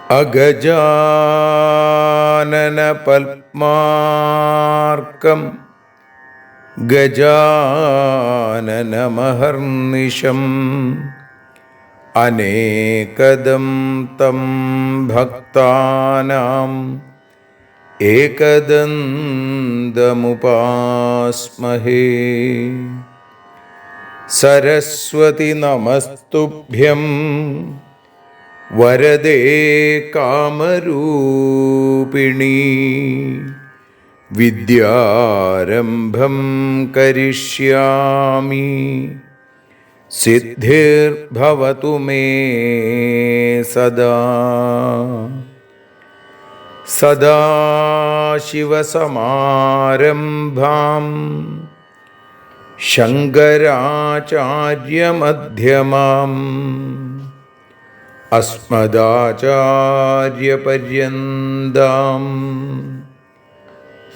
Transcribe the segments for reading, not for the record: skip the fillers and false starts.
അഗജാനന പത്മാർക്കം ഗജാനനമഹർനിശം അനേകദം തം ഭക്താനാം ഏകദന്തമുപാസ്മഹേ. സരസ്വതി നമസ്തുഭ്യം വരദേ കാമരൂപിണീ. വിദ്യാരംഭം കരിഷ്യാമി സിദ്ധിർഭവതു മേ സദാ. സദാശിവസമാരംഭാം ശങ്കരാചാര്യമധ്യമാം അസ്മദാചാര്യപര്യന്താം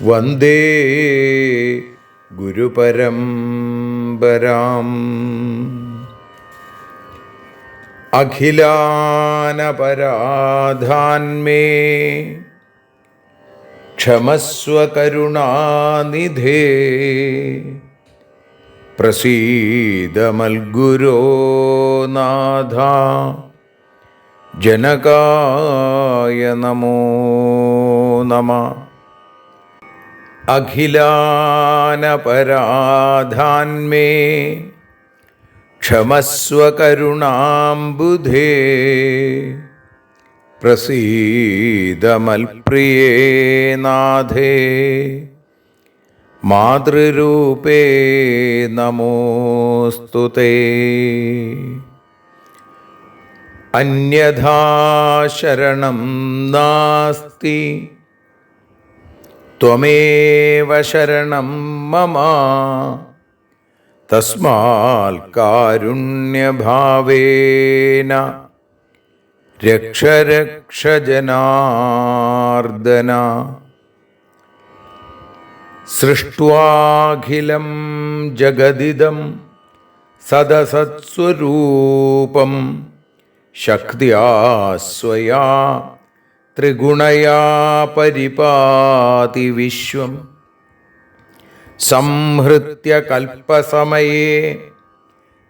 വന്ദേ ഗുരുപരമ്പരാം. അഖിലാനപരാധാന്മേ ക്ഷമസ്വ കരുണാനിധേ. പ്രസീദ മൽഗുരോ നാഥ ജനകായ നമോ നമഃ. അഖിലാനപരാധാന്മേ ക്ഷമസ്വ കരുണാംബുധേ. പ്രസീദ മൽപ്രിയേ നാഥേ മാതൃരൂപേ നമോസ്തുതേ. അന്യഥാ ശരണം നാസ്തി ത്വമേവ ശരണം മമ. തസ്മാൽ കാരുണ്യഭാവേന രക്ഷ രക്ഷ ജനാർദ്ദന. സൃഷ്ട്വാഖിലം ജഗദിദം സദസത്സ്വരൂപം ശക്തിയാ സ്വയാ ത്രിഗുണയാ പരിപാതി വിശ്വം. സംഹൃത്യ കൽപ്പസമയേ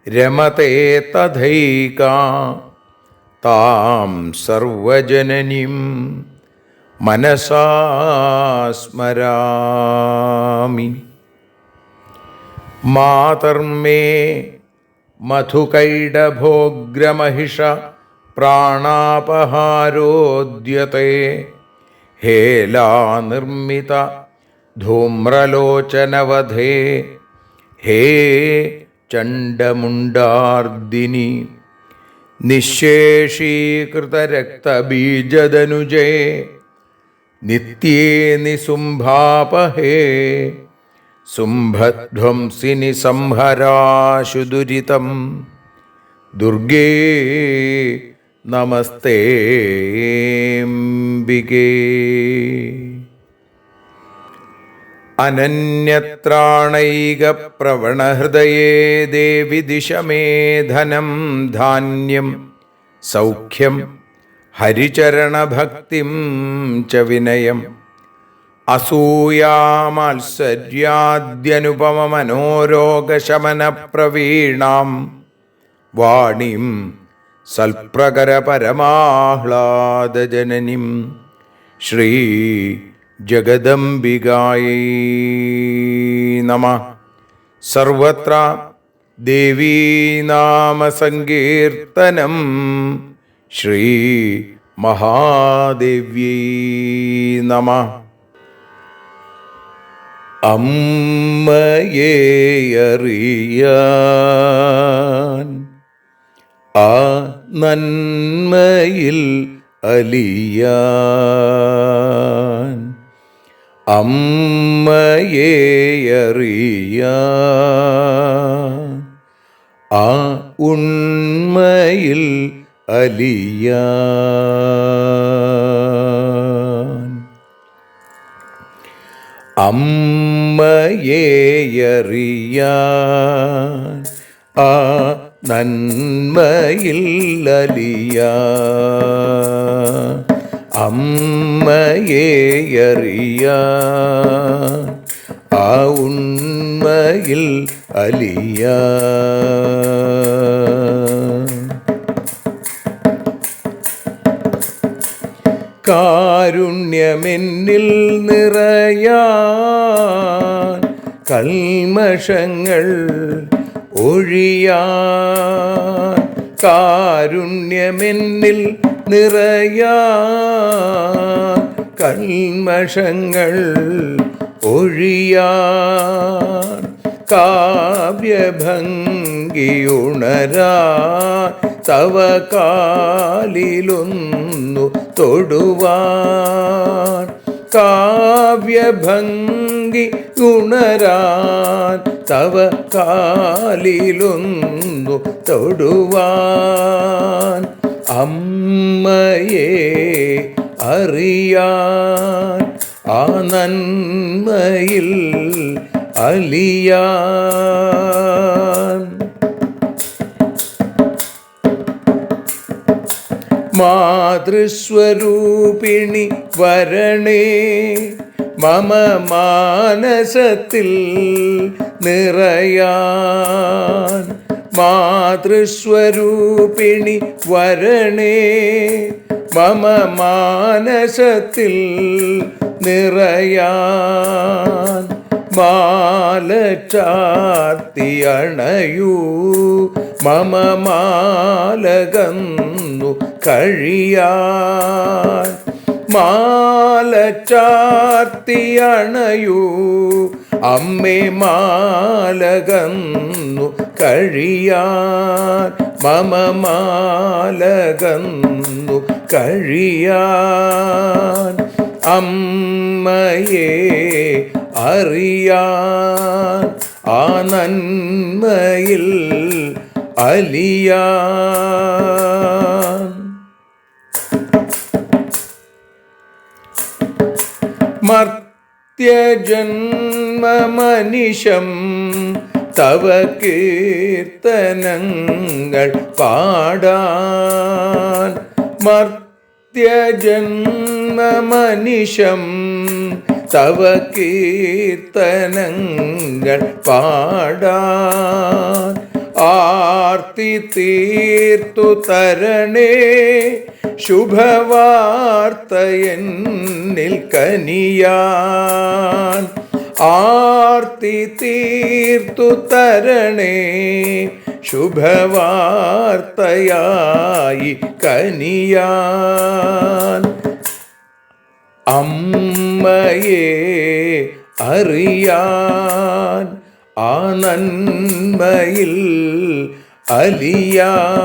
രമതേ തഥൈകാ. താം സർവജനനീം മനസാ സ്മരാമി. മാതർമേ മധുകൈടഭോഗ്രമഹിഷ പ്രാണാപഹാരോദ്യത്തെ. ഹേലാനിർമ്മിത ധൂമ്രലോചനവധേ. ഹേ ചണ്ഡമുണ്ഡാർദിനി. നിശേഷീകൃതരക്തബീജദനുജേ നിത്യേ നിസുംഭാപഹേ. സുംഭധ്വംസിനി സംഹരാശു ദുരിതം. ദുർഗേ നമസ്തേംബികേ. അനന്യത്രാണൈകപ്രവണഹൃദയേ ദേവി ദിശ മേ ധനം ധാന്യം സൗഖ്യം ഹരിചരണഭക്തിം ച വിനയം. അസൂയാമാത്സര്യാദ്യനുപമമനോരോഗശമനപ്രവീണാം വാണീം സൽപ്രകരപരമാഹ്ലാദജനനീം ശ്രീ ജഗദംബികായൈ നമഃ. സർവത്ര ദേവീനാമസങ്കീർത്തനം ശ്രീ മഹാദേവ്യൈ നമഃ. അമ്മയെ അറിയാൻ ആ നന്മയിൽ അലിയാൻ, അമ്മയെ അറിയാൻ ആ ഉണ്മയിൽ അലിയാൻ, അമ്മയെ അറിയാൻ ആ നന്മയിൽ അലിയാൻ, അമ്മയെ അറിയാൻ ആ ഉണ്മയിൽ അലിയാൻ. കാരുണ്യമെന്നിൽ നിറയാൻ, കൽമഷങ്ങൾ ഒഴിയാൻ, കാരുണ്യമെന്നിൽ നിറയാൻ, കൽമഷങ്ങൾ ഒഴിയാൻ, കാവ്യഭംഗിയുണരാൻ തവ കാലിലൊന്നു തൊടുവാൻ, കാവ്യഭംഗി ഉണരാൻ തവ കാലിലൊന്നു തൊടുവാൻ, അമ്മയെ അറിയാൻ ആ നന്മയിൽ അലിയാൻ. മാതൃസ്വരൂപിണി വരണേ മമ മാനസത്തിൽ നിറയാൻ, മാതൃസ്വരൂപിണി വരണേ മമ മാനസത്തിൽ നിറയാൻ, മാല ചാർത്തി അണയൂ മമ മാലകന്നു കഴിയാൻ, മാല ചാർത്തി അണയൂ അമ്മേ മാലകന്നു കഴിയാൻ, മമ മാലകന്നു കഴിയാൻ, അമ്മയെ അറിയാൻ ആ നന്മയിൽ അലിയാൻ. മർത്യജന്മമനിശം തവ കീർത്തനങ്ങൾ പാടാൻ, മർത്യജന്മമനിശം തവ കീർത്തനങ്ങൾ പാടാൻ, ആർത്തി തീർത്തു തരണേ ശുഭവാർത്തയെന്നിൽ കനിയാൻ, ആർത്തി തീർത്തു തരണേ ശുഭവാർത്തയായി കനിയാൻ, അമ്മയെ അറിയാൻ ആ നന്മയിൽ അലിയാൻ.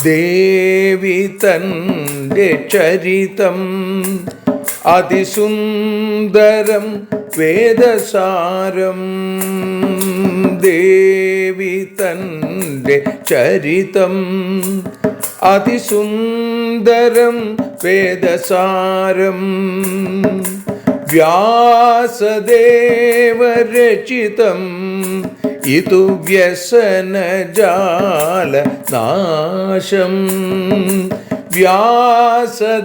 ദേവി തൻ്റെ ചരിതം അതിസുന്ദരം വേദസാരം, ദേവി തൻ്റെ ചരിതം അതിസുന്ദരം വേദസാരം, വ്യാസദേവരചിതം ഇതു വ്യസനജാല നാശം, വ്യാസദേവചരിതം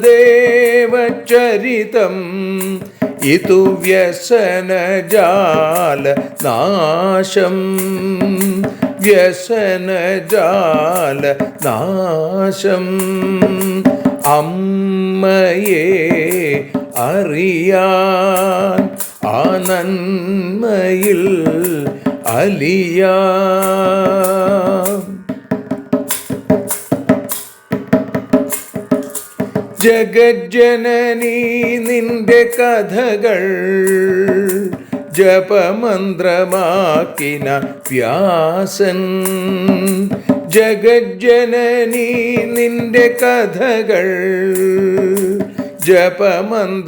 ഇതു വ്യസനജാല നാശം, വ്യസനജാല നാശം, അമ്മയെ അറിയാൻ ആ നന്മയിൽ അലിയാൻ. ജഗജ്ജനനീ നിന്റെ കഥകൾ ജപമന്ത്രമാക്കിന വ്യാസൻ. ജഗജ്ജനനീ നിന്റെ കഥകൾ ജപമന്ത്രമാക്കിന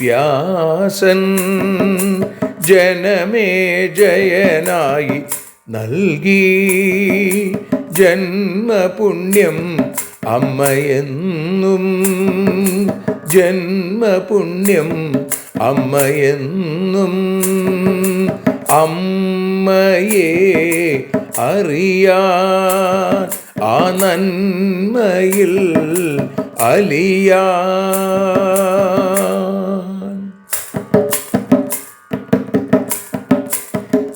വ്യാസൻ. ജനമേ ജയനായി നൽകി ജന്മപുണ്യം അമ്മയെന്നും. ജന്മപുണ്യം അമ്മയെന്നും. അമ്മയെ അറിയാൻ ആ നന്മയിൽ അലിയാൻ.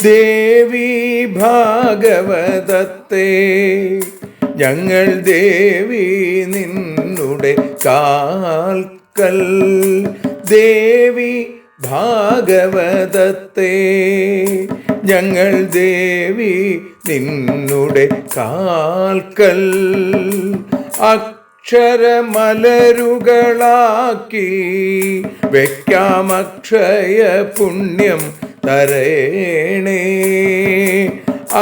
ദേവി ഭാഗവതത്തെ ഞങ്ങൾ ദേവി നിന്നുടെ കാൽക്കൽ. ദേവി ഭാഗവതത്തെ ഞങ്ങൾ ദേവി നിന്നുടെ കാൽക്കൽ. അക്ഷരമലരുകളാക്കി വയ്ക്കാം അക്ഷയ പുണ്യം തരേണേ.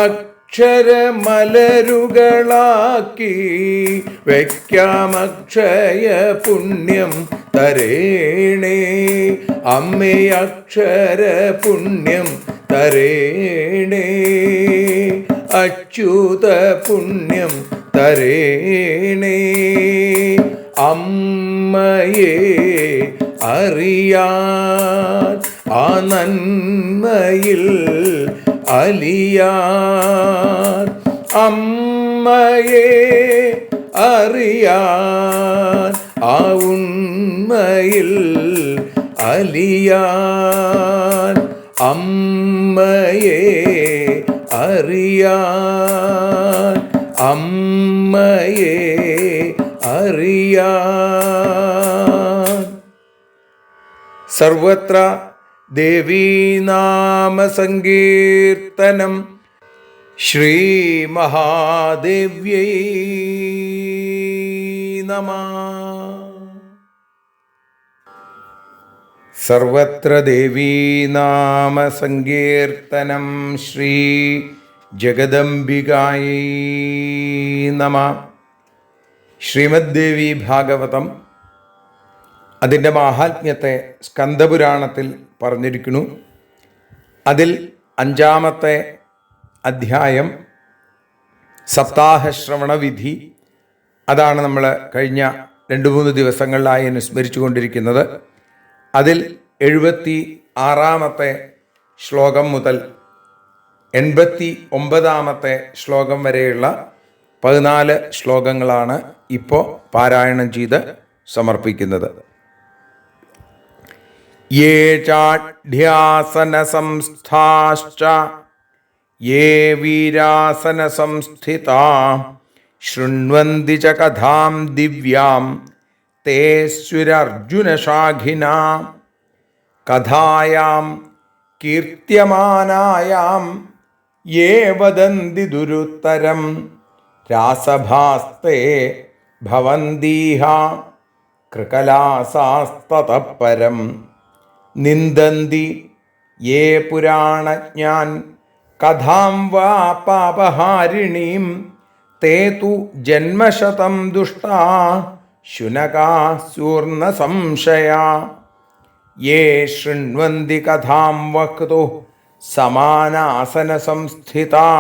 അക്ഷരമലരുകളാക്കി വയ്ക്കാം അക്ഷയ പുണ്യം തരേണേ. അമ്മേ അക്ഷര പുണ്യം തരേണേ. അച്യുത പുണ്യം തരേണേ. അമ്മയെ അറിയാൻ ആ നന്മയിൽ അലിയാൻ. അമ്മയെ അറിയാൻ ആ ഉണ്മയിൽ അലിയാൻ. അമ്മയെ അറിയാൻ. അമ്മയെ അറിയാൻ. സർവത്ര ദേവീനാമസങ്കീർത്തനം. ശ്രീ മഹാദേവ്യൈ നമഃ. സർവത്ര ദേവീനാമസങ്കീർത്തനം. ശ്രീ ജഗദംബികായൈ നമഃ. ശ്രീമദ്ദേവി ഭാഗവതം അതിൻ്റെ മാഹാത്മ്യത്തെ സ്കന്ദപുരാണത്തിൽ പറഞ്ഞിരിക്കുന്നു. അതിൽ 5-ാമത്തെ അധ്യായം സപ്താഹശ്രവണ വിധി. അതാണ് നമ്മൾ കഴിഞ്ഞ 2-3 ദിവസങ്ങളിലായി അനുസ്മരിച്ചു കൊണ്ടിരിക്കുന്നത്. അതിൽ 76-ാമത്തെ ശ്ലോകം മുതൽ 89-ാമത്തെ ശ്ലോകം വരെയുള്ള 14 ശ്ലോകങ്ങളാണ് ഇപ്പോൾ പാരായണം ചെയ്ത് സമർപ്പിക്കുന്നത്. യേ ചാഢ്യാസന സംസ്ഥാശ്ച യേ വീരാസന സംസ്ഥിതാ ശൃണ്വന്തി ച കഥാം ദിവ്യാം തേ സുരർജുനശാഖിനാ. കഥായാം കീർത്യമാനായാം യേ വദന്തി ദുരുത്തരം രാസഭാസ്തേ ഭവന്തീഹ കൃകലാസാസ്തതഃ പരം. നിന്ദന്തി യേ പുരാണജ്ഞാൻ കഥാം വാ പാപഹാരിണീം തേ തു ജന്മശതം ദുഷ്ടാ ശുനകാ സ്യൂർണ സംശയാ. യേ ശൃണ്വന്തി കഥാം വക്തുഃ സമാനാസന സംസ്ഥിതാ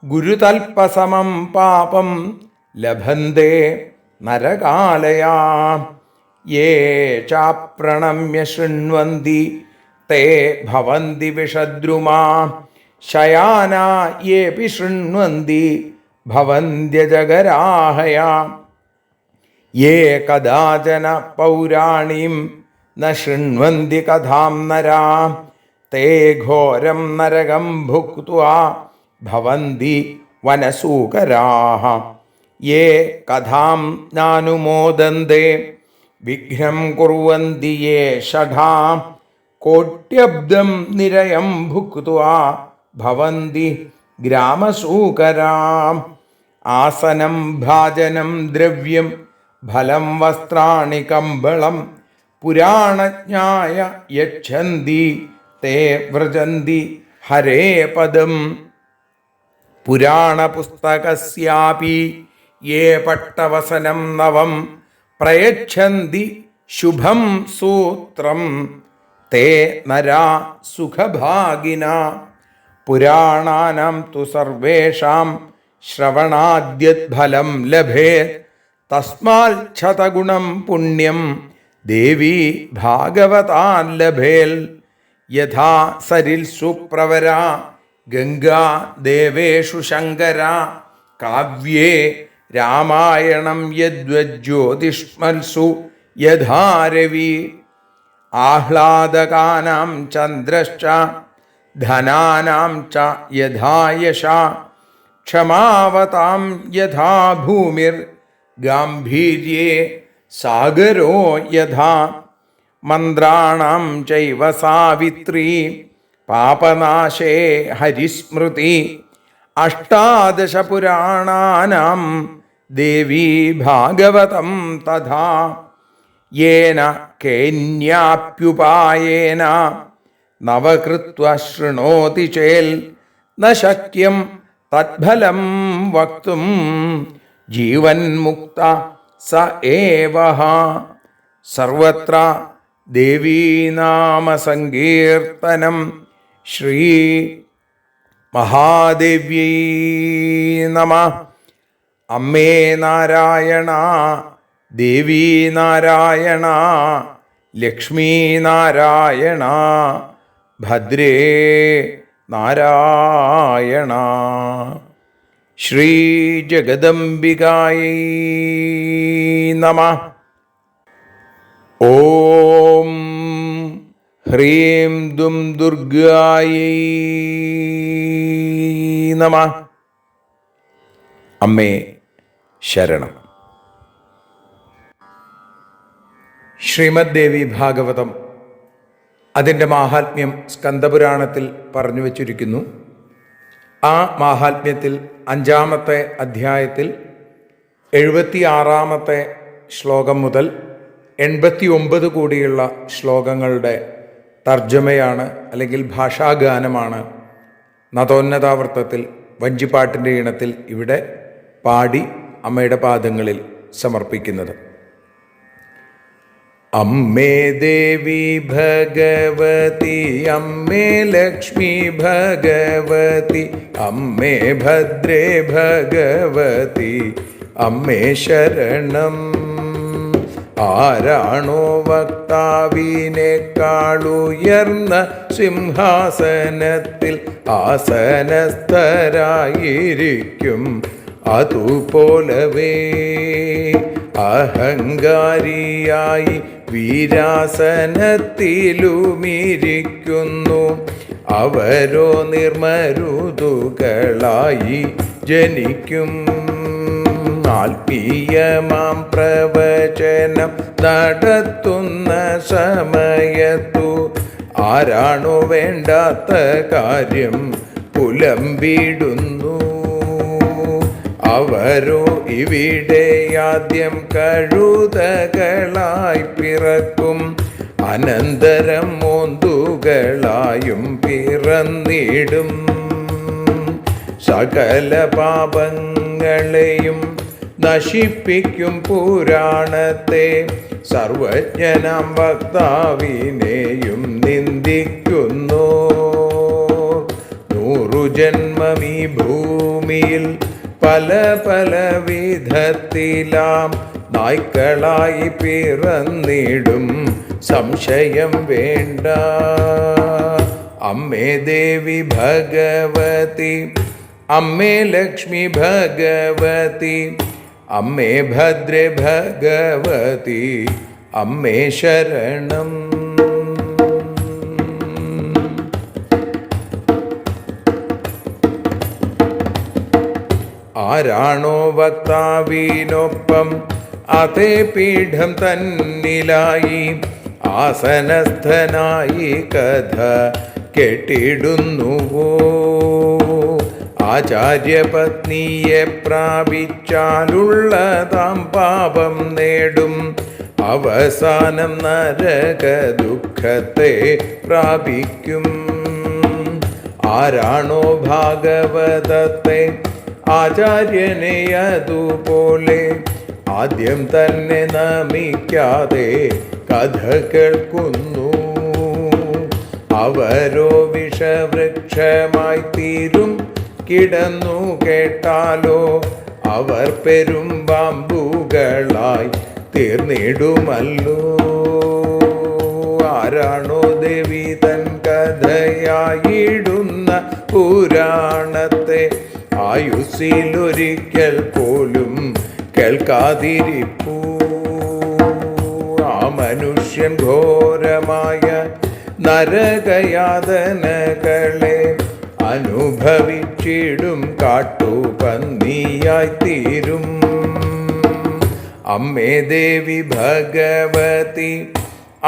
ഗുരുതൽപസമം പാപം ലഭന്തേ നരകാലയാ. യേ ചാപ്രണമ്യ ശൃണ്വന്തി തേ ഭവന്തി വിഷദ്രുമാ ശയാനാ യേപി ശൃണ്വന്തി ഭവന്ത്യജഗരാഹയാ. യേ കദാചന പൗരാണീം ന ശൃണ്വന്തി കഥാം നരാ തേ ഘോരം നരകം ഭുക്ത്വാ ഭവന്തി വനസൂകരാഃ. യേ കഥാം നാനുമോദന്തെ വിഘ്നം കുർവന്തി യേ ഷഠാ കോട്യബ്ദം നിരയം ഭുക്ത്വാ ഭവന്തി ഗ്രാമസൂകരാഃ. ആസനം ഭാജനം ദ്രവ്യം ഫലം വസ്ത്രാണി കമ്പളം പുരാണജ്ഞായ യച്ഛന്തി തേ വ്രജന്തി ഹരേ പദം. പുരാണപുസ്തകസ്യാപി യേ പട്ടവസനം നവം പ്രയച്ഛന്തി ശുഭം സൂത്രം തേ നരാ സുഖഭാഗിന. പുരാണാനാം തു സർവേഷാം ശ്രവണാദ്യഫലം ലഭേത് തസ്മാൽ ക്ഷതഗുണം പുണ്യം ദേവി ഭാഗവതാൻ ലഭേൽ. യഥാ സരിൽ സുപ്രവരാ ഗംഗാ ദേവേഷു ശങ്കര കാവ്യേ രാമായണം യദ്വജ്യോതിഷ്മത്സു യഥാ രവി. ആഹ്ലാദകാനാം ചന്ദ്രശ്ച ധനാനാം ച യഥാ യശഃ ക്ഷമാവതാം യഥാ ഭൂമിർ ഗാംഭീര്യേ സാഗരോ യഥാ. മന്ത്രാണാം ചൈവ സാവിത്രീ പാപനാശേ ഹരിസ്മൃതി. അഷ്ടാദശ പുരാണാനാം ദേവീ ഭാഗവതം തഥാ. യേന കേന്യാപ്യുപായേന നവകൃത്വ ശൃണോതി ചേൽ ന ശക്യം തദ്ഫലം വക്തും ജീവൻ മുക്ത സ ഏവഃ. സർവത്ര ദേവീനാമ സങ്കീർത്തനം. ശ്രീ മഹാദേവ്യൈ നമഃ. അമ്മേ നാരായണ, ദേവീ നാരായണ, ലക്ഷ്മീ നാരായണ, ഭദ്രേ നാരായണ. ശ്രീ ജഗദംബികായൈ നമഃ. ഓം ഹ്രീം ദും ദുർഗായൈ നമഃ. അമ്മേ ശരണം. ശ്രീമദ് ദേവി ഭാഗവതം അതിൻ്റെ മാഹാത്മ്യം സ്കന്ദപുരാണത്തിൽ പറഞ്ഞു വച്ചിരിക്കുന്നു. ആ മാഹാത്മ്യത്തിൽ 5-ാമത്തെ അധ്യായത്തിൽ 76-ാമത്തെ ശ്ലോകം മുതൽ 89 കൂടിയുള്ള ശ്ലോകങ്ങളുടെ തർജ്ജമയാണ് അല്ലെങ്കിൽ ഭാഷാഗാനമാണ് നതോന്നതാവൃത്തത്തിൽ വഞ്ചിപ്പാട്ടിൻ്റെ ഈണത്തിൽ ഇവിടെ പാടി അമ്മയുടെ പാദങ്ങളിൽ സമർപ്പിക്കുന്നത്. അമ്മേ ദേവി ഭഗവതി, അമ്മേ ലക്ഷ്മി ഭഗവതി, അമ്മേ ഭദ്രേ ഭഗവതി, അമ്മേ ശരണം. ആരാണോ വക്താവിനേക്കാളുയർന്ന സിംഹാസനത്തിൽ ആസനസ്ഥരായിരിക്കും അതുപോലവേ അഹങ്കാരിയായി വീരാസനത്തിലുമിരിക്കുന്നു അവരോ നിർമരുതുകളായി ജനിക്കും. ആത്മീയമാം പ്രവചനം നടത്തുന്ന സമയത്തു ആരാണോ വേണ്ടാത്ത കാര്യം പുലമ്പിടുന്നു അവരോ ഇവിടെ ആദ്യം കഴുതകളായി പിറക്കും, അനന്തരം മോന്തുകളായും പിറന്നിടും. സകല പാപങ്ങളെയും നശിപ്പിക്കും പുരാണത്തെ, സർവജ്ഞനാം വക്താവിനെയും നിന്ദിക്കുന്നു. 100 ജന്മമീ ഭൂമിയിൽ പല പല വിധത്തിലാം നായ്ക്കളായി പിറന്നിടും, സംശയം വേണ്ട. അമ്മേ ദേവി ഭഗവതി, അമ്മേ ലക്ഷ്മി ഭഗവതി, അമ്മേ ഭദ്രേ ഭഗവതി, അമ്മേ ശരണം. ആരാണോ വക്താവിനൊപ്പം അതേ പീഠം തന്നിലായി ആസനസ്ഥനായി കഥ കെട്ടിടുന്നുവോ, ആചാര്യപത്നിയെ പ്രാപിച്ചാലുള്ളതാം പാപം നേടും. അവസാനം നരക ദുഃഖത്തെ പ്രാപിക്കും. ആരാണോ ഭാഗവതത്തെ ആചാര്യനെ അതുപോലെ ആദ്യം തന്നെ നമിക്കാതെ കഥ കേൾക്കുന്നു, അവരോ വിഷവൃക്ഷമായി തീരും. കിടന്നു കേട്ടാലോ അവർ പെരുമ്പാമ്പുകളായി തീർന്നിടുമല്ലോ. ആരാണോ ദേവി തൻ കഥയായിടുന്ന പുരാണത്തെ ആയുസ്സിലൊരിക്കൽ പോലും കേൾക്കാതിരിപ്പൂ, ആ മനുഷ്യൻ ഘോരമായ നരകയാതനകളെ അനുഭവിച്ചിടും കാട്ടുപന്നിയായിത്തീരും. അമ്മേ ദേവി ഭഗവതി,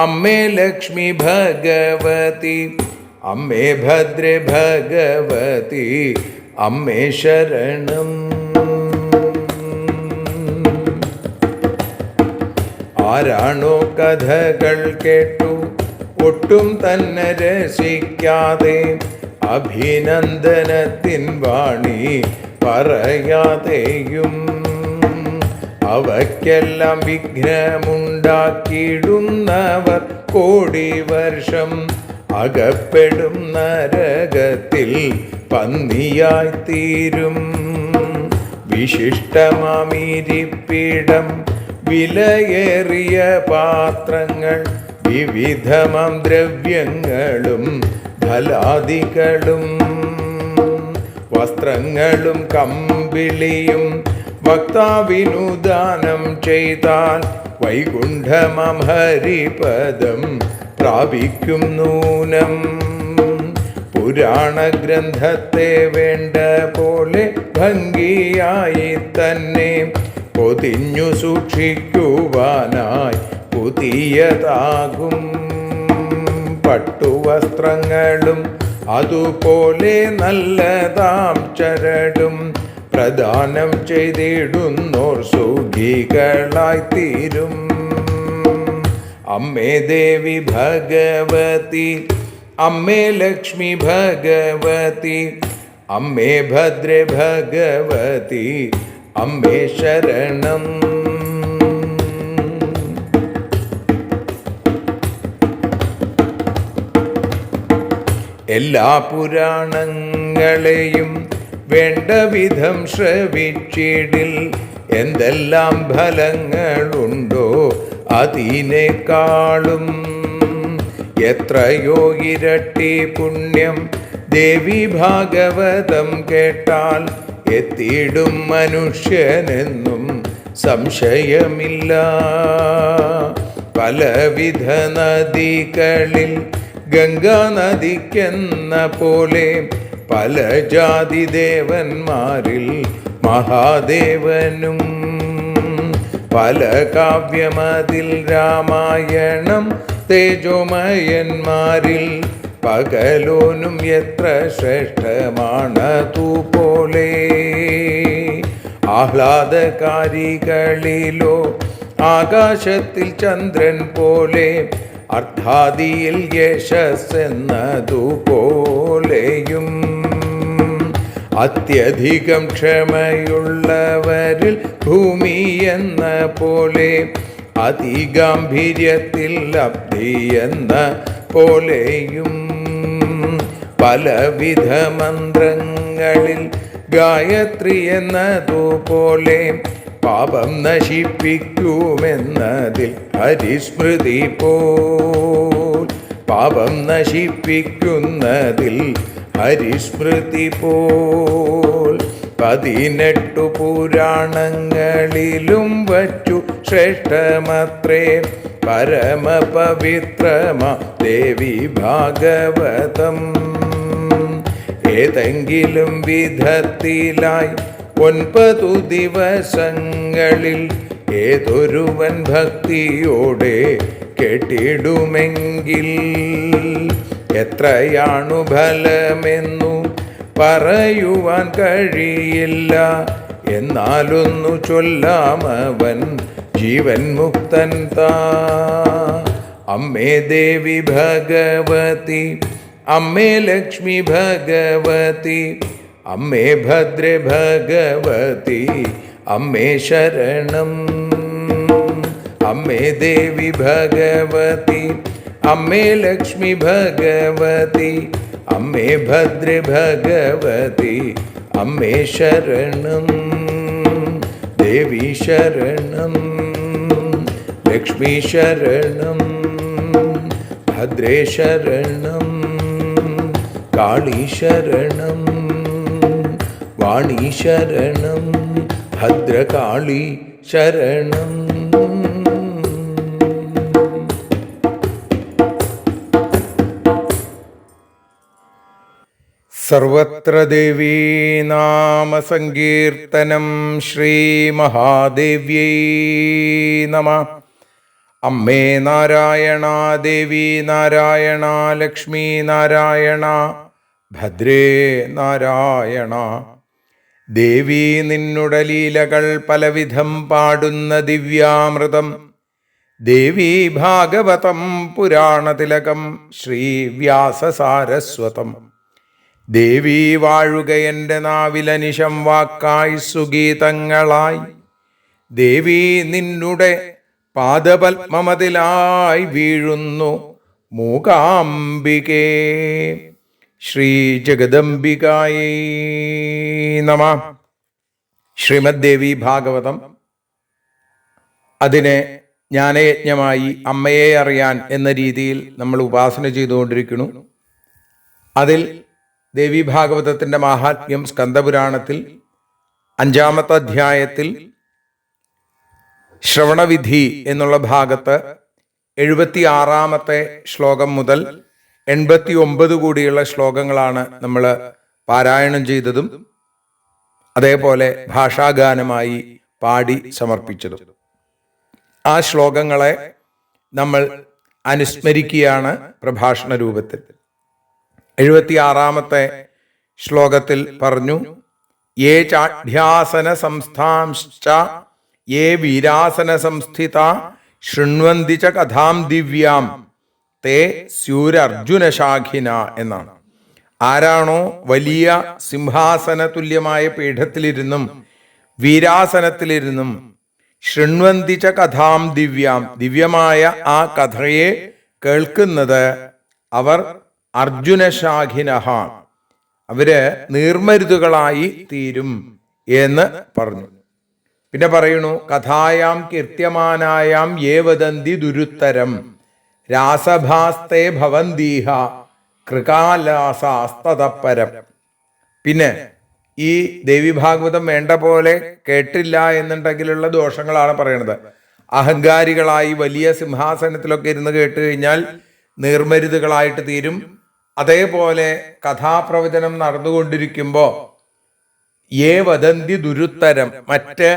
അമ്മേ ലക്ഷ്മി ഭഗവതി, അമ്മേ ഭദ്രേ ഭഗവതി, അമ്മേ ശരണം. ആരാണോ കഥകൾ കേട്ടു ഒട്ടും തന്നെ രസിക്കാതെ അഭിനന്ദനത്തിൻ വാണി പറയാതെയും അവയ്ക്കെല്ലാം വിഘ്നമുണ്ടാക്കിയിടുന്നവർ കോടി വർഷം അകപ്പെടും നരകത്തിൽ പന്നിയായിത്തീരും. വിശിഷ്ടമാമിരിപ്പിടം, വിലയേറിയ പാത്രങ്ങൾ, വിവിധമാം ദ്രവ്യങ്ങളും ഫലാദികളും, വസ്ത്രങ്ങളും കമ്പിളിയും വക്താവിനു ദാനം ചെയ്താൽ വൈകുണ്ഠമം ഹരിപദം പ്രാപിക്കും നൂനം. പുരാണ ഗ്രന്ഥത്തെ വേണ്ട പോലെ ഭംഗിയായി തന്നെ പൊതിഞ്ഞു സൂക്ഷിക്കുവാനായി പുതിയതാകും പട്ടുവസ്ത്രങ്ങളും അതുപോലെ നല്ലതാം ചരടും പ്രദാനം ചെയ്തിടുന്നോർ സുഖികളായിത്തീരും. അമ്മേ ദേവി ഭഗവതി, അമ്മേ ലക്ഷ്മി ഭഗവതി, അമ്മേ ഭദ്രേ ഭഗവതി, അമ്മേ ശരണം. എല്ലാ പുരാണങ്ങളെയും വേണ്ട വിധം ശ്രവിച്ചിടിൽ എന്തെല്ലാം ഫലങ്ങളുണ്ടോ അതിനേക്കാളും എത്രയോ ഇരട്ടി പുണ്യം ദേവി ഭാഗവതം കേട്ടാൽ എത്തിയിടും മനുഷ്യനെന്നും സംശയമില്ല. പലവിധ നദികളിൽ ഗംഗാ നദിക്കെന്ന പോലെ പല ജാതി ദേവന്മാരിൽ മഹാദേവനും, പല കാവ്യമതിൽ രാമായണം തേജോമയന്മാരിൽ പകലോനും എത്ര ശ്രേഷ്ഠമാണതു പോലെ. ആഹ്ലാദകാരികളിലോ ആകാശത്തിൽ ചന്ദ്രൻ പോലെ അർത്ഥാദിയിൽ യശസ്സെന്നതുപോലെയും അത്യധികം ക്ഷമയുള്ളവരിൽ ഭൂമി എന്ന പോലെ അതിഗാംഭീര്യത്തിൽ അബ്ധി എന്ന പോലെയും പലവിധ മന്ത്രങ്ങളിൽ ഗായത്രി എന്നതുപോലെ പാപം നശിപ്പിക്കുമെന്നതിൽ ഹരിസ്മൃതി പോൽ, പാപം നശിപ്പിക്കുന്നതിൽ ഹരിസ്മൃതി പോൽ 18 പുരാണങ്ങളിലും വച്ചു ശ്രേഷ്ഠമത്രേ പരമപവിത്രമ ദേവി ഭാഗവതം. ഏതെങ്കിലും വിധത്തിലായി 9 ദിവസങ്ങളിൽ ഏതൊരുവൻ ഭക്തിയോടെ കേട്ടിടുമെങ്കിൽ എത്രയാണു ഫലമെന്നു പറയുവാൻ കഴിയില്ല. എന്നാലൊന്നു ചൊല്ലാമവൻ ജീവൻ മുക്തൻ താ. അമ്മേ ദേവി ഭഗവതി, അമ്മേ ലക്ഷ്മി ഭഗവതി, അമ്മേ ഭദ്രേ ഭഗവതി, അമ്മേ ശരണം. അമ്മേ ദേവി ഭഗവതി, അമ്മേ ലക്ഷ്മി ഭഗവതി, അമ്മേ ഭദ്രേ ഭഗവതി, അമ്മേ ശരണം. ദേവി ശരണം, ലക്ഷ്മി ശരണം, ഭദ്രേ ശരണം, കാളി ശരണം, വാണി ശരണം, ഭദ്രകാളി ശരണം. സർവത്ര ദേവീ നാമ സങ്കീർത്തനം. ശ്രീ മഹാദേവ്യൈ നമഃ. അമ്മേ നാരായണ, ദേവി നാരായണ, ലക്ഷ്മി നാരായണ, ഭദ്രേ നാരായണ. ദേവി നിന്നുടെ ലീലകൾ പലവിധം പാടുന്ന ദിവ്യാമൃതം. ദേവി ഭാഗവതം പുരാണതിലകം ശ്രീ വ്യാസസാരസ്വതം. ദേവി വാഴുക എൻ്റെ നാവിലനിശം വാക്കായി സുഗീതങ്ങളായി. ദേവി നിന്നുടെ പാദപത്മമതിലായി വീഴുന്നു മൂകാംബികേ. ശ്രീ ജഗദംബികായൈ നമഃ. ശ്രീമദ് ദേവി ഭാഗവതം, അതിനെ ജ്ഞാനയജ്ഞമായി അമ്മയെ അറിയാൻ എന്ന രീതിയിൽ നമ്മൾ ഉപാസന ചെയ്തുകൊണ്ടിരിക്കുന്നു. അതിൽ ദേവി ഭാഗവതത്തിൻ്റെ മാഹാത്മ്യം സ്കന്ദപുരാണത്തിൽ 5-ാമത്തെ അധ്യായത്തിൽ ശ്രവണവിധി എന്നുള്ള ഭാഗത്ത് 76-ാമത്തെ ശ്ലോകം മുതൽ 89 കൂടിയുള്ള ശ്ലോകങ്ങളാണ് നമ്മൾ പാരായണം ചെയ്തതും അതേപോലെ ഭാഷാഗാനമായി പാടി സമർപ്പിച്ചതും. ആ ശ്ലോകങ്ങളെ നമ്മൾ അനുസ്മരിക്കുകയാണ് പ്രഭാഷണ രൂപത്തിൽ. 76-ാമത്തെ ശ്ലോകത്തിൽ പറഞ്ഞു, യേ ചാഢ്യാസന സംസ്ഥാംശ്ച യേ വീരാസന സംസ്ഥിത ശൃണ്വന്തി ച കഥാം ദിവ്യാം തേ സ്യൂരർജുനശാഖിന എന്നാണ്. ആരാണോ വലിയ സിംഹാസന തുല്യമായ പീഠത്തിലിരുന്നും വീരാസനത്തിലിരുന്നും ശൃണ്വന്തി ച കഥാം ദിവ്യാം, ദിവ്യമായ ആ കഥയെ കേൾക്കുന്നത്, അവർ അർജുനശാഖിനഹ, അവര് നീർമരുതുകളായി തീരും എന്ന് പറഞ്ഞു. പിന്നെ പറയണു, കഥായാം കീർത്യമാനായാം യേ വദന്തി ദുരുത്തരം രാസഭാസ്തേ ഭവന്തീഹ കൃകാലാസാസ്തതപരം. പിന്നെ ഈ ദേവി ഭാഗവതം വേണ്ട പോലെ കേട്ടില്ല എന്നുണ്ടെങ്കിലുള്ള ദോഷങ്ങളാണ് പറയണത്. അഹങ്കാരികളായി വലിയ സിംഹാസനത്തിലൊക്കെ ഇരുന്ന് കേട്ട് കഴിഞ്ഞാൽ നീർമരുതുകളായിട്ട് തീരും. അതേപോലെ കഥാപ്രവചനം നടന്നുകൊണ്ടിരിക്കുമ്പോൾ യേ വദന്തി ദുരുത്തരം, മറ്റ്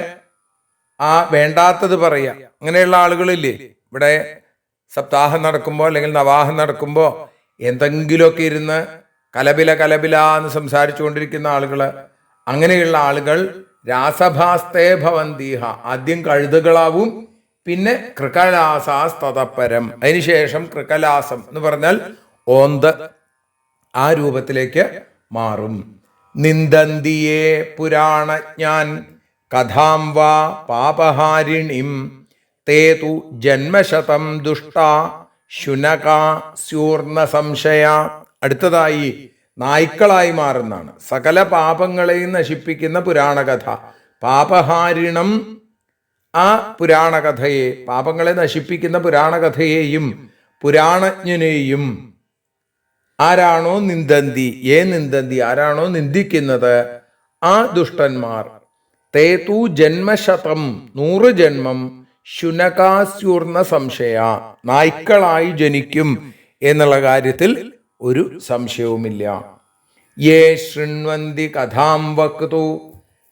ആ വേണ്ടാത്തത് പറയാ, അങ്ങനെയുള്ള ആളുകളില്ലേ? ഇവിടെ സപ്താഹം നടക്കുമ്പോൾ അല്ലെങ്കിൽ നവാഹം നടക്കുമ്പോൾ എന്തെങ്കിലുമൊക്കെ ഇരുന്ന് കലപില എന്ന് സംസാരിച്ചു കൊണ്ടിരിക്കുന്ന ആളുകൾ, അങ്ങനെയുള്ള ആളുകൾ രാസഭാസ്തേ ഭവന്തീഹ, ആദ്യം കഴുതുകളാവും, പിന്നെ കൃകലാസാസ്തതപരം, അതിനുശേഷം കൃകലാസം എന്ന് പറഞ്ഞാൽ ഓന്ത്, ആ രൂപത്തിലേക്ക് മാറും. നിന്ദന്തിയേ പുരാണജ്ഞാൻ കഥാം വാ പാപഹാരിണിം തേ തു ജന്മശതം ദുഷ്ട ശുനക സ്യൂർണ സംശയ. അടുത്തതായി നായ്ക്കളായി മാറുന്നതാണ്. സകല പാപങ്ങളെയും നശിപ്പിക്കുന്ന പുരാണകഥ. പാപഹാരിണം, ആ പുരാണകഥയെ, പാപങ്ങളെ നശിപ്പിക്കുന്ന പുരാണകഥയെയും പുരാണജ്ഞനെയും ആരാണോ നിന്ദന്തി, നിന്ദന്തി, ആരാണോ നിന്ദിക്കുന്നത്, ആ ദുഷ്ടന്മാർ തേ തു ജന്മശതം 100 ജന്മം ശുനകാസ്യൂർണ സംശയ, നായ്ക്കളായി ജനിക്കും എന്നുള്ള കാര്യത്തിൽ ഒരു സംശയവുമില്ല. യേ ശൃണ്വന്തി കഥാം വക്തു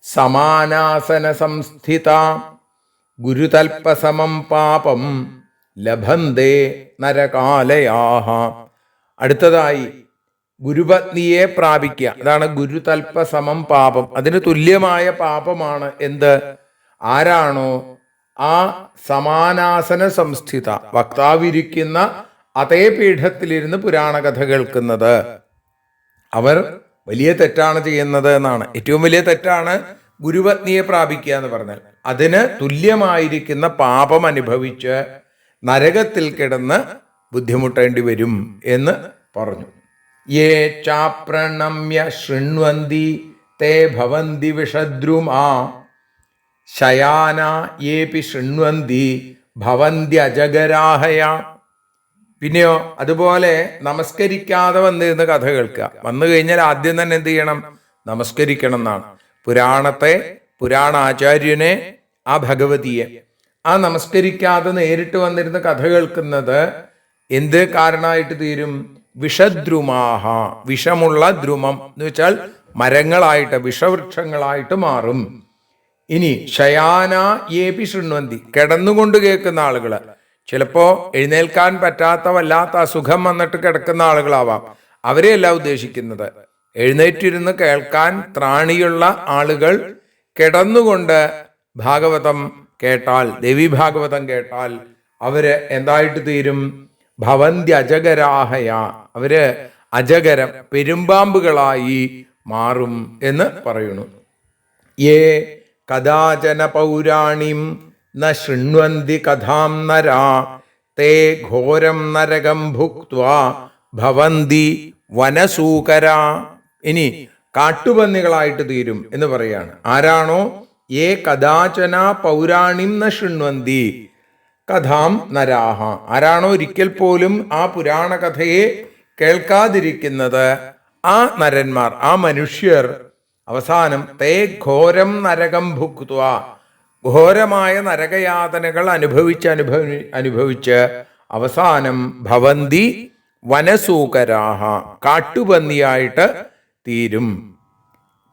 സമാനാസന സംസ്ഥിത ഗുരുതൽപസമം പാപം ലഭന്തേ നരകാലയാഹ. അടുത്തതായി ഗുരുപത്നിയെ പ്രാപിക്കുക. അതാണ് ഗുരുതൽപ സമം പാപം. അതിന് തുല്യമായ പാപമാണ് എന്ത്? ആരാണോ ആ സമാനാസന സംസ്ഥിത വക്താവിരിക്കുന്ന അതേ പീഠത്തിലിരുന്ന് പുരാണ കഥ കേൾക്കുന്നത്, അവർ വലിയ തെറ്റാണ് ചെയ്യുന്നത് എന്നാണ്. ഏറ്റവും വലിയ തെറ്റാണ് ഗുരുപത്നിയെ പ്രാപിക്കുക എന്ന് പറഞ്ഞാൽ. അതിന് തുല്യമായിരിക്കുന്ന പാപം അനുഭവിച്ച് നരകത്തിൽ കിടന്ന് ബുദ്ധിമുട്ടേണ്ടി വരും എന്ന് പറഞ്ഞു. യേ ചാപ്രണമ്യ ശൃണ്വന്തി തേ ഭവന്തി വിഷദ്രുമാ ശയാന യേപി ശൃണ്വന്തി ഭവന്തി അജഗരാഹയ. പിന്നെയോ അതുപോലെ നമസ്കരിക്കാതെ വന്നിരുന്ന് കഥ കേൾക്കുക. വന്നു കഴിഞ്ഞാൽ ആദ്യം തന്നെ എന്ത് ചെയ്യണം? നമസ്കരിക്കണം എന്നാണ്. പുരാണത്തെ, പുരാണാചാര്യനെ, ആ ഭഗവതിയെ ആ നമസ്കരിക്കാതെ നേരിട്ട് വന്നിരുന്ന് കഥ കേൾക്കുന്നത് എന്ത് കാരണമായിട്ട് തീരും? വിഷദ്രുമാഹ, വിഷമുള്ള ദ്രുമം എന്ന് വെച്ചാൽ മരങ്ങളായിട്ട്, വിഷവൃക്ഷങ്ങളായിട്ട് മാറും. ഇനി ശയാന യേപി ശൃണ്വന്തി, കിടന്നുകൊണ്ട് കേൾക്കുന്ന ആളുകള്, ചിലപ്പോ എഴുന്നേൽക്കാൻ പറ്റാത്ത വല്ലാത്ത അസുഖം വന്നിട്ട് കിടക്കുന്ന ആളുകളാവാം, അവരെയല്ല ഉദ്ദേശിക്കുന്നത്. എഴുന്നേറ്റിരുന്ന് കേൾക്കാൻ ത്രാണിയുള്ള ആളുകൾ കിടന്നുകൊണ്ട് ഭാഗവതം കേട്ടാൽ, ദേവി ഭാഗവതം കേട്ടാൽ അവര് എന്തായിട്ട് തീരും? ഭവന്തി അജഗരാഹയ, അവര് അജഗരം, പെരുമ്പാമ്പുകളായി മാറും എന്ന് പറയുന്നു. യേ കഥാചന പൗരാണിം ന ശൃണ്വന്തി കഥാം നരാ തേ ഘോരം നരകം ഭുക്ത്വാ ഭവന്തി വനസൂകരാ. ഇനി കാട്ടുപന്നികളായിട്ട് തീരും എന്ന് പറയാണ്. ആരാണോ യേ കഥാചന പൗരാണിം ന ശൃണ്വന്തി കഥാം നരാഹ, ആരാണോ ഒരിക്കൽ പോലും ആ പുരാണ കഥയെ കേൾക്കാതിരിക്കുന്നത്, ആ നരന്മാർ, ആ മനുഷ്യർ അവസാനം തേ ഘോരം നരകം ഭുക്ത്വ, ഘോരമായ നരകയാതനകൾ അനുഭവിച്ച് അവസാനം ഭവന്തി വനസൂകരാഹ, കാട്ടുപന്നിയായിട്ട് തീരും.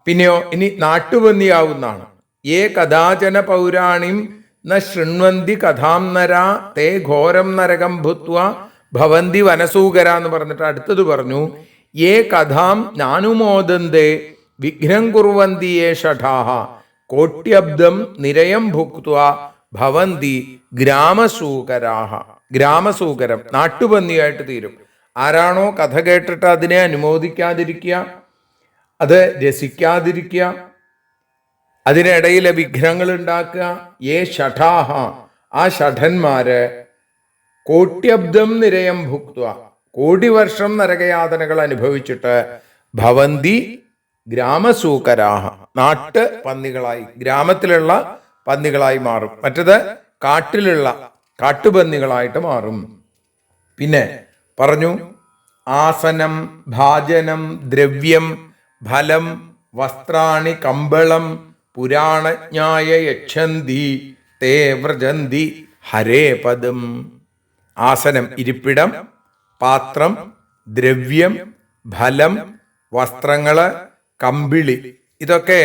പിന്നെയോ ഇനി നാട്ടുപന്നിയാവുന്നതാണ്. ഏ കഥാചന പൗരാണിം ന ശൃണ്വന്തി കഥാം നരാ തേ ഘോരം നരകം ഭുത്വ ഭവന്തി വനസൂകര എന്ന് പറഞ്ഞിട്ട് അടുത്തത് പറഞ്ഞു, ഏ കഥാം നാനുമോദന്തേ വിഘ്നം കുർവന്തി യേ ഷഠാഹ കോട്യബ്ദം നിരയം ഭുക്ത്വ ഭവന്തി ഗ്രാമസൂകരാഹ. ഗ്രാമസൂകരം, നാട്ടുപന്നിയായിട്ട് തീരും. ആരാണോ കഥ കേട്ടിട്ട് അതിനെ അനുമോദിക്കാതിരിക്കുക, അത് രസിക്കാതിരിക്കുക, അതിനിടയിലെ വിഘ്നങ്ങൾ ഉണ്ടാക്കുക, യേ ഷഠാഹ, ആ ഷഠന്മാര് കോട്യബ്ദം നിരയം ഭുക്ത്വ, കോടി വർഷം നരകയാതനകൾ അനുഭവിച്ചിട്ട് ഭവന്തി ഗ്രാമസൂകരാഹ, നാട്ട് പന്നികളായി, ഗ്രാമത്തിലുള്ള പന്നികളായി മാറും. മറ്റത് കാട്ടിലുള്ള കാട്ടുപന്നികളായിട്ട് മാറും. പിന്നെ പറഞ്ഞു, ആസനം ഭാജനം ദ്രവ്യം ഫലം വസ്ത്രാണി കമ്പളം പുരാണജ്ഞായ യച്ഛന്തി തേ വ്രജന്തി ഹരേ പദം. ആസനം ഇരിപ്പിടം, പാത്രം, ദ്രവ്യം, ഫലം, വസ്ത്രങ്ങള്, കമ്പിളി, ഇതൊക്കെ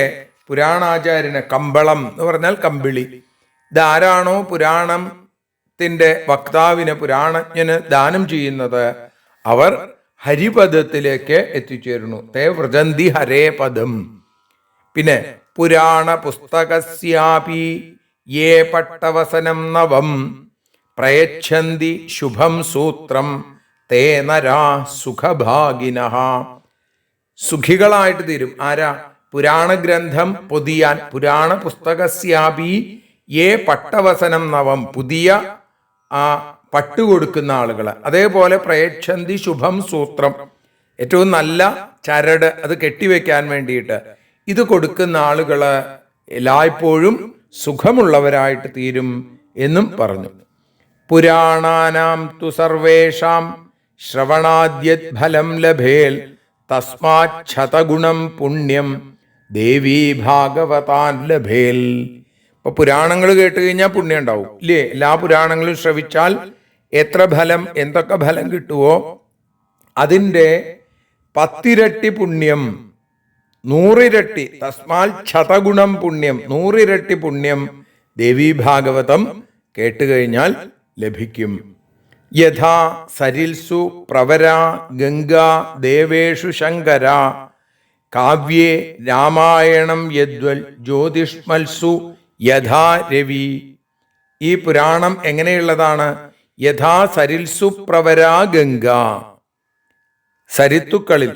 പുരാണാചാര്യന്, കമ്പളം എന്ന് പറഞ്ഞാൽ കമ്പിളി, ഇതാരാണോ പുരാണത്തിന്റെ വക്താവിന്, പുരാണജ്ഞന് ദാനം ചെയ്യുന്നത്, അവർ ഹരിപദത്തിലേക്ക് എത്തിച്ചേരുന്നു. തേ വ്രജന്തി ഹരേ പദം. പിന്നെ പുരാണ പുസ്തകസ്യാപി യേ പട്ടവസനം നവം പ്രയച്ഛന്തി ശുഭം സൂത്രം തേ നരാ സുഖഭാഗിനഃ. സുഖികളായിട്ട് തീരും. ആരാ? പുരാണ ഗ്രന്ഥം പൊതിയാൻ, പുരാണ പുസ്തകസ്യാപി യേ പട്ടവസനം നവം, പുതിയ ആ പട്ടു കൊടുക്കുന്ന ആളുകൾ. അതേപോലെ പ്രയച്ഛന്തി ശുഭം സൂത്രം, ഏറ്റവും നല്ല ചരട്, അത് കെട്ടിവെക്കാൻ വേണ്ടിയിട്ട് ഇത് കൊടുക്കുന്ന ആളുകള് എല്ലായ്പ്പോഴും സുഖമുള്ളവരായിട്ട് തീരും എന്നും പറഞ്ഞു. പുരാണാനാം തു സർവേഷാം ശ്രവണാദ്യത് ഫലം ലഭേൽ തസ്മാത് ശതഗുണം പുണ്യം ദേവീ ഭാഗവതാൻ ലഭേൽ. ഇപ്പൊ പുരാണങ്ങൾ കേട്ട് കഴിഞ്ഞാൽ പുണ്യം ഉണ്ടാവും ഇല്ലേ? എല്ലാ പുരാണങ്ങളും ശ്രവിച്ചാൽ എത്ര ഫലം, എന്തൊക്കെ ഫലം കിട്ടുവോ അതിൻ്റെ 10 ഇരട്ടി പുണ്യം, 100 ഇരട്ടി, തസ്മാൽ ശതഗുണം പുണ്യം, 100 ഇരട്ടി പുണ്യം ദേവീ ഭാഗവതം കേട്ടുകഴിഞ്ഞാൽ ലഭിക്കും. യഥാ സരിൽസു പ്രവരാ ഗംഗാ ദേവേഷു ശങ്കര കാവ്യേ രാമായണം യദ്വൽ ജ്യോതിഷ്മത്സു യഥാ രവി. ഈ പുരാണം എങ്ങനെയുള്ളതാണ്? യഥാ സരിൽസു പ്രവരാ ഗംഗ, സരിത്തുക്കളിൽ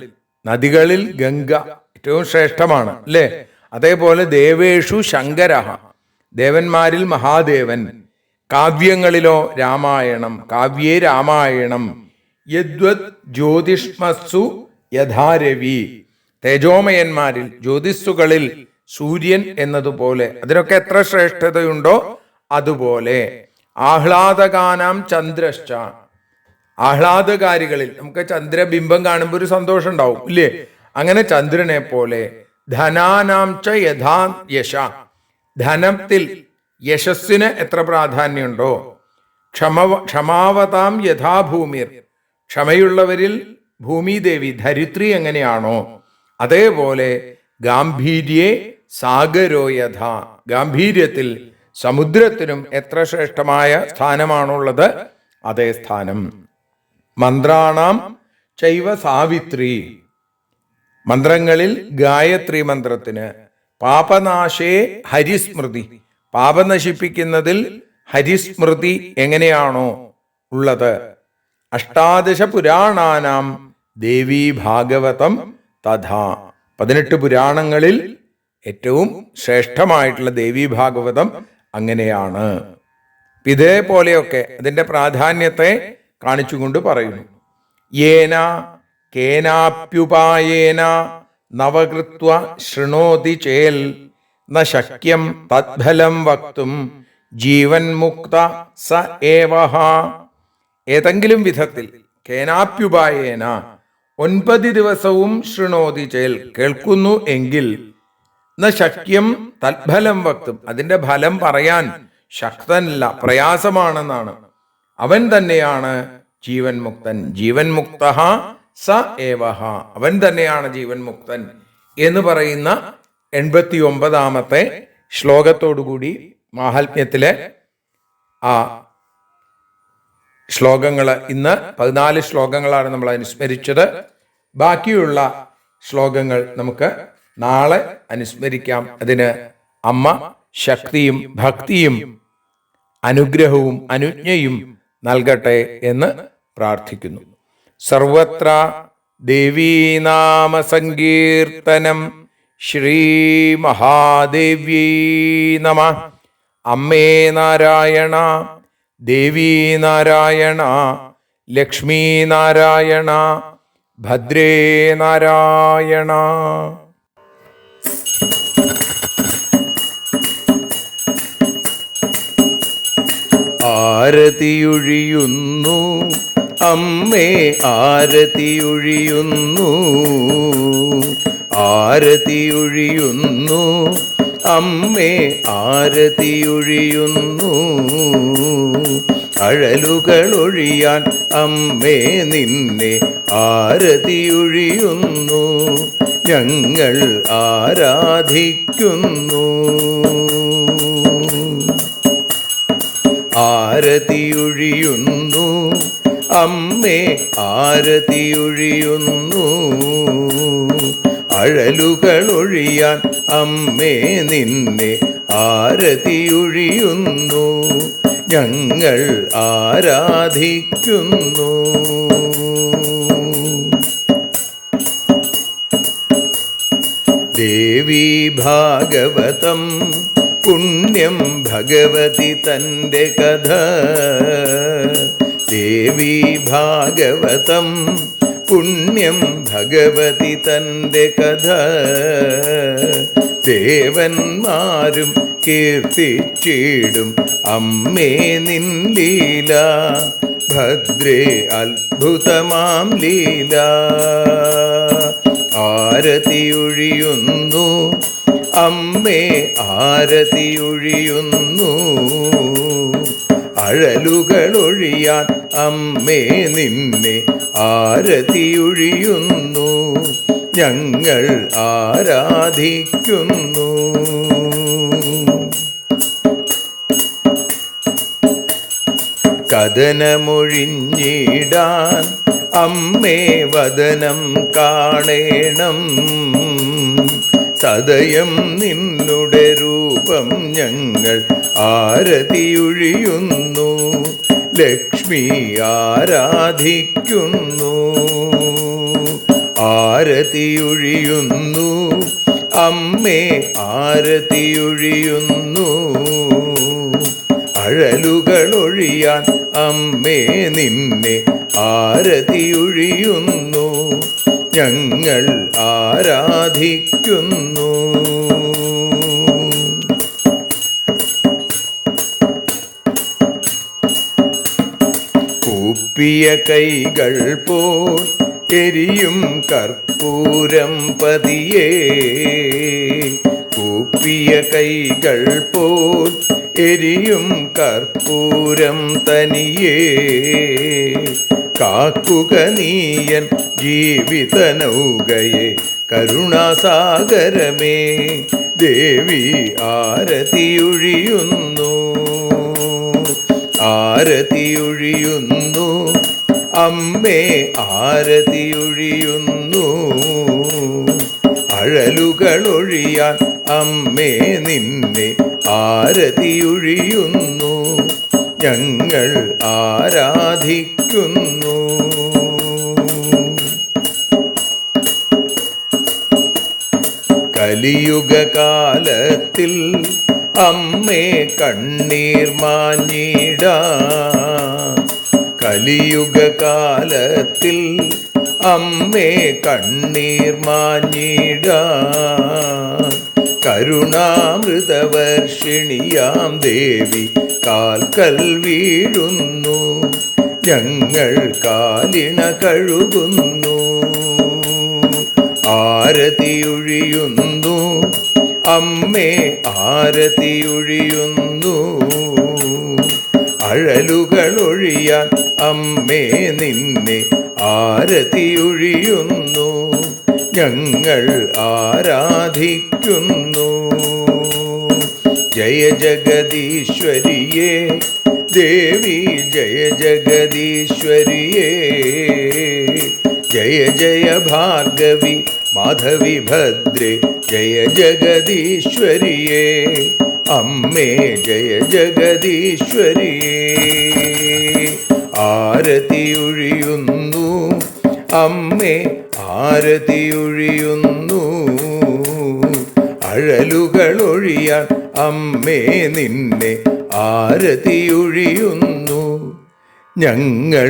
നദികളിൽ ഗംഗ ഏറ്റവും ശ്രേഷ്ഠമാണ് അല്ലേ? അതേപോലെ ദേവേഷു ശങ്കര, ദേവന്മാരിൽ മഹാദേവൻ. കാവ്യങ്ങളിലോ രാമായണം, കാവ്യേ രാമായണം. യദ്വത് ജ്യോതിഷ്മസ്സു യഥാ രവി, തേജോമയന്മാരിൽ ജ്യോതിസ്സുകളിൽ സൂര്യൻ എന്നതുപോലെ, അതിനൊക്കെ എത്ര ശ്രേഷ്ഠതയുണ്ടോ അതുപോലെ. ആഹ്ലാദകാനാം ചന്ദ്രശ്ച, ആഹ്ലാദകാരികളിൽ നമുക്ക് ചന്ദ്രബിംബം കാണുമ്പോൾ ഒരു സന്തോഷം ഉണ്ടാവും ഇല്ലേ? അങ്ങനെ ചന്ദ്രനെ പോലെ. ധനാനാം ച യഥാ യശ, ധനത്തിൽ യശസ്സിന് എത്ര പ്രാധാന്യമുണ്ടോ. ക്ഷമാവതാം യഥാഭൂമിർ, ക്ഷമയുള്ളവരിൽ ഭൂമിദേവി ധരിത്രി എങ്ങനെയാണോ അതേപോലെ. ഗാംഭീര്യേ സാഗരോ യഥ, ഗാംഭീര്യത്തിൽ സമുദ്രത്തിനും എത്ര ശ്രേഷ്ഠമായ സ്ഥാനമാണുള്ളത് അതേ സ്ഥാനം. മന്ത്രാണാം ചൈവ സാവിത്രി, മന്ത്രങ്ങളിൽ ഗായത്രി മന്ത്രത്തിന്. പാപനാശേ ഹരിസ്മൃതി, പാപം നശിപ്പിക്കുന്നതിൽ ഹരിസ്മൃതി എങ്ങനെയാണോ ഉള്ളത്. അഷ്ടാദശ പുരാണാനാം ദേവീ ഭാഗവതം തഥാ, 18 പുരാണങ്ങളിൽ ഏറ്റവും ശ്രേഷ്ഠമായിട്ടുള്ള ദേവീ ഭാഗവതം അങ്ങനെയാണ്. ഇതേപോലെയൊക്കെ അതിൻ്റെ പ്രാധാന്യത്തെ കാണിച്ചുകൊണ്ട് പറയുന്നു. യേന കേനാപ്യുപായേന നവകൃത്വ ശൃണോതി ചേൽ ന ശക്യം തദ്ഫലം വക്തും ജീവൻ മുക്ത സ ഏവഹ. ഏതെങ്കിലും വിധത്തിൽ കേനാപ്യുപായേന 9 ദിവസവും ശൃണോതി ചേൽ, കേൾക്കുന്നു എങ്കിൽ, ന ശക്യം തത്ഫലം വക്തും, അതിന്റെ ഫലം പറയാൻ ശക്തനല്ല, പ്രയാസമാണെന്നാണ്. അവൻ തന്നെയാണ് ജീവൻ മുക്തൻ. ജീവൻ മുക്ത സ ഏവഹ, അവൻ തന്നെയാണ് ജീവൻ മുക്തൻ എന്ന് പറയുന്ന 89ാമത്തെ ശ്ലോകത്തോടുകൂടി മാഹാത്മ്യത്തിലെ ആ ശ്ലോകങ്ങൾ, ഇന്ന് 14 ശ്ലോകങ്ങളാണ് നമ്മൾ അനുസ്മരിച്ചത്. ബാക്കിയുള്ള ശ്ലോകങ്ങൾ നമുക്ക് നാളെ അനുസ്മരിക്കാം. അതിന് അമ്മ ശക്തിയും ഭക്തിയും അനുഗ്രഹവും അനുജ്ഞയും നൽകട്ടെ എന്ന് പ്രാർത്ഥിക്കുന്നു. സർവത്ര ദേവീനാമ സങ്കീർത്തനം. ശ്രീ മഹാദേവ്യൈ നമഃ. അമ്മേ നാരായണ, ദേവീ നാരായണ, ലക്ഷ്മീ നാരായണ, ഭദ്രേ നാരായണ. ആരതിയൊഴിയുന്നു അമ്മേ, ആരതിയൊഴിയുന്നു, ആരതിയൊഴിയുന്നു അമ്മേ, ആരതിയൊഴിയുന്നു. അഴലുകളൊഴിയാൻ അമ്മേ നിന്നെ ആരതിയൊഴിയുന്നു. ഞങ്ങൾ ആരാധിക്കുന്നു. ആരതിയൊഴിയുന്നു അമ്മേ, ആരതിയൊഴിയുന്നു. അഴലുകളൊഴിയാൻ അമ്മേ നിന്നെ ആരതിയൊഴിയുന്നു. ഞങ്ങൾ ആരാധിക്കുന്നു. ദേവീ ഭാഗവതം പുണ്യം ഭഗവതി തൻ്റെ കഥ. ദേവീ ഭാഗവതം പുണ്യം ഭഗവതി തൻ്റെ കഥ. ദേവന്മാരും കീർത്തിച്ചിടും അമ്മേ നിൻ ലീല. ഭദ്രേ അത്ഭുതമാം ലീല. ആരതിയൊഴിയുന്നു അമ്മേ, ആരതിയൊഴിയുന്നു. അഴലുകളൊഴിയാൻ അമ്മേ നിന്നെ ആരതിയൊഴിയുന്നു. ഞങ്ങൾ ആരാധിക്കുന്നു. കഥനമൊഴിഞ്ഞിടാൻ അമ്മേ വദനം കാണേണം. സദയം നിന്നുടെ രൂപം ഞങ്ങൾ ആരതിയൊഴിയുന്നു. ലക്ഷ്മി ആരാധിക്കുന്നു. ആരതിയൊഴിയുന്നു അമ്മേ ആരതിയൊഴിയുന്നു. അഴലുകളൊഴിയാൻ അമ്മേ നിന്നെ ആരതിയൊഴിയുന്നു. ഞങ്ങൾ ആരാധിക്കുന്നു. കൂപ്പിയ കൈകൾ പോൽ എരിയും കർപ്പൂരം പതിയേ. കൂപ്പിയ കൈകൾ പോൽ എരിയും കർപ്പൂരം തനിയേ. കാക്കുക നീയൻ ജീവിത നൗകയെ കരുണാസാഗരമേ. ദേവി ആരതിയൊഴിയുന്നു. ആരതിയൊഴിയുന്നു അമ്മേ ആരതിയൊഴിയുന്നു. അഴലുകളൊഴിയാൻ അമ്മേ നിന്നെ ആരതിയൊഴിയുന്നു. ഞങ്ങൾ ആരാധിക്കുന്നു. കലിയുഗകാലത്തിൽ അമ്മേ കണ്ണീർ മാഞ്ഞിടാൻ. കലിയുഗകാലത്തിൽ അമ്മേ കണ്ണീർ മാഞ്ഞിടാൻ. കരുണാമൃതവർഷിണിയാം ദേവി കാൽക്കൽ വീഴുന്നു. ഞങ്ങൾ കാലിണ കഴുകുന്നു. ആരതിയൊഴിയുന്നു അമ്മേ ആരതിയൊഴിയുന്നു. അഴലുകളൊഴിയാൻ അമ്മേ നിന്നെ ആരതിയൊഴിയുന്നു. ഞങ്ങൾ ആരാധിക്കുന്നു. ജയ ജഗദീശ്വരിയേ ദേവി ജയ ജഗദീശ്വരിയേ. ജയ ജയ ഭാർഗവി മാധവി ഭദ്രേ ജയ ജഗദീശ്വരിയേ. അമ്മേ ജയ ജഗദീശ്വരിയേ. ആരതിയൊഴിയുന്നു അമ്മേ ആരതിയൊഴിയുന്നു. അഴലുകളൊഴിയാൻ അമ്മേ നിന്നെ ആരതിയൊഴിയുന്നു. ഞങ്ങൾ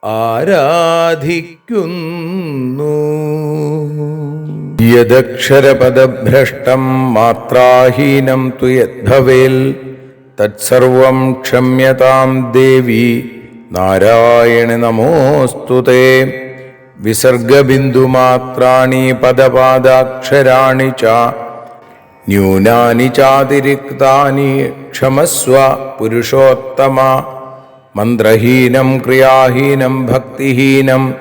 ആരാധിക്കുന്നു. യദക്ഷരപദഭ്രഷ്ടം മാത്രാഹീനം തു യദ്ഭവേൽ തത്സർവം ക്ഷമ്യതാം ദേവി നാരായണ നമോസ്തുതേ. വിസർഗബിന്ദുമാത്രാണി പദപാദാക്ഷരാണി ച ന്യൂനാനി ചാതിരിക്താനി ക്ഷമസ്വ പുരുഷോത്തമ. മന്ത്രഹീനം ക്രിയാഹീനം ഭക്തിഹീനം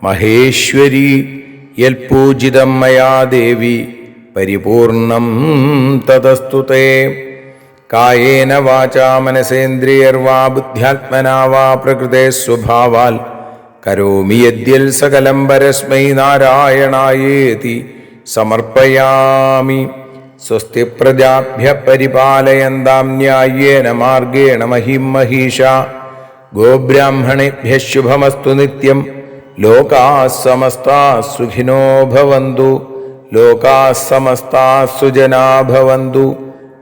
മഹേശ്വരി യൽപൂജിതം മയാ ദേവി പരിപൂർണം തതസ്തുതേ. കായേന വാചാ മനസേന്ദ്രിയർവാ ബുദ്ധ്യാത്മനാ വാ പ്രകൃതേ സ്വഭാവാൽ കരോമി യദ്യൽ സകലം പരസ്മൈ നാരായണായേതി സമർപ്പയാമി. സ്വസ്തി പ്രജാഭ്യഃ പരിപാലയന്താം ന്യായേന മാർഗേണ മഹിം മഹീഷാ. ഗോബ്രാഹ്മണേഭ്യഃ ശുഭമസ്തു നിത്യം. ലോകാഃ സമസ്താഃ സുഖിനോ ഭവന്തു. ലോകാഃ സമസ്താഃ സുജനാ ഭവന്തു.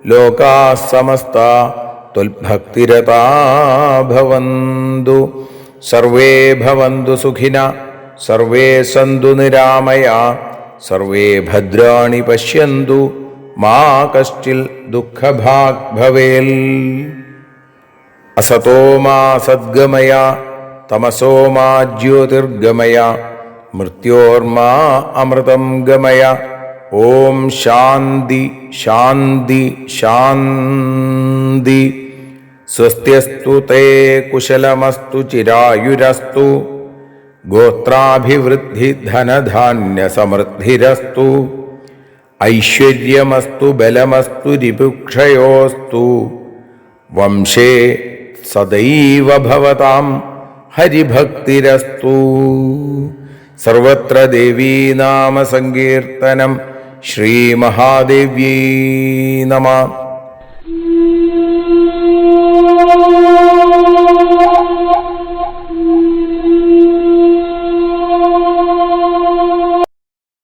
ലോകാഃ സമസ്താഃ ത്വൽഭക്തിരതാ ഭവന്തു. സർവേ ഭവന്തു സുഖിനഃ സർവേ സന്തു നിരാമയാ. സർവേ ഭദ്രാണി പശ്യന്തു മാ കശ്ചിൽ ദുഃഖഭാഗ് ഭവേൽ. അസതോ മാ സദ്ഗമയ തമസോ മാ ജ്യോതിർഗമയ മൃത്യോർമാ അമൃതം ഗമയ. ഓം ശാന്തി ശാന്തി ശാന്തി. സ്വസ്ത്യസ്തു തേ കുശലമസ്തു ചിരായുരസ്തു. ഗോത്രാഭിവൃദ്ധി ധനധാന്യ സമൃദ്ധിരസ്തു. ഐശ്വര്യമസ്തു ബലമസ്തു രിപുക്ഷയോസ്തു. വംശേ സദൈവ ഭവതാം ഹരിഭക്തിരസ്തു. സർവത്ര ദേവീനാമ സങ്കീർത്തനം. ശ്രീ മഹാദേവ്യൈ നമഃ.